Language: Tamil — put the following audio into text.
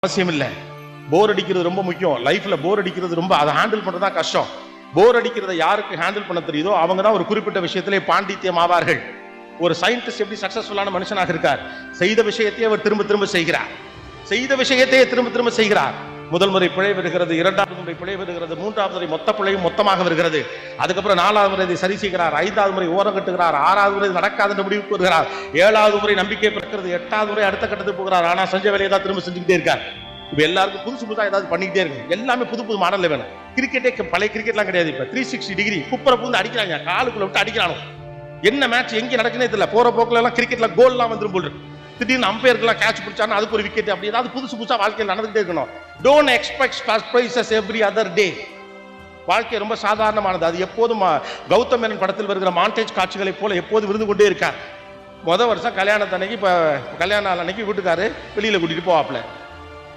அவசியம் இல்லை. போர் அடிக்கிறது ரொம்ப முக்கியம். லைஃப்ல போர் அடிக்கிறது ரொம்ப, அதை ஹேண்டில் பண்றதா கஷ்டம். போர் அடிக்கிறத யாருக்கு ஹேண்டில் பண்ண தெரியுதோ அவங்க தான் ஒரு குறிப்பிட்ட விஷயத்திலே பாண்டித்யம் ஆவார்கள். ஒரு சயின்டிஸ்ட் எப்படி சக்சஸ்ஃபுல்லான மனுஷனாக இருக்கார்? செய்த விஷயத்தையே அவர் திரும்ப திரும்ப செய்கிறார். செய்த விஷயத்தையே திரும்ப திரும்ப செய்கிறார். முதல் முறை பிழை வருகிறது, இரண்டாவது முறை பிழை வருகிறது, மூன்றாவது முறை மொத்த பிழையும் மொத்தமாக வருகிறது. அதுக்கப்புறம் நாலாவது முறை இதை சரி செய்கிறார், ஐந்தாவது முறை ஓரம் கட்டுகிறார், ஆறாவது முறை நடக்காது என்ற முடிவுக்கு வருகிறார், ஏழாவது முறை நம்பிக்கை பிறக்கிறது, எட்டாவது முறை அடுத்த கட்டத்துக்கு போகிறார். ஆனா செஞ்ச வேலையை தான் திரும்ப செஞ்சுக்கிட்டே இருக்கார். இப்ப எல்லாருக்கும் புதுசு புதுசா ஏதாவது பண்ணிக்கிட்டே இருக்கு. எல்லாமே புது புது மாடல்ல வேணும். கிரிக்கெட்டே பழைய கிரிக்கெட்லாம் கிடையாது. இப்ப 360 டிகிரி குப்பரை பூந்து அடிக்கிறாங்க, காலுக்குள்ள விட்டு அடிக்கிறானோ. என்ன மேட்ச் எங்க நடக்குனே தெரியல. போற போக்குல எல்லாம் கிரிக்கெட்ல கோல்லாம் வந்துரும் போல் இருக்கு. திடீர்னு அம்பையர்கள்லாம் கேட்ச் பிடிச்சானா அதுக்கு ஒரு விக்கெட், அப்படி ஏதாவது புதுசு புதுசா வாழ்க்கையில் நடந்துகிட்டே இருக்கணும். Don't expect surprises every other day. வாழ்க்கை ரொம்ப சாதாரணமானது. அது எப்போதும் கௌதம் மேனன் படத்தில் வருகிற மாண்டேஜ் காட்சிகளை போல எப்போதும் விருந்து கொண்டே இருக்கார். வருஷம் கல்யாணத்தன்னைக்கு, இப்ப கல்யாண நாள் அன்னைக்கு வீட்டுக்காரு வெளியில கூட்டிட்டு போவாப்ல.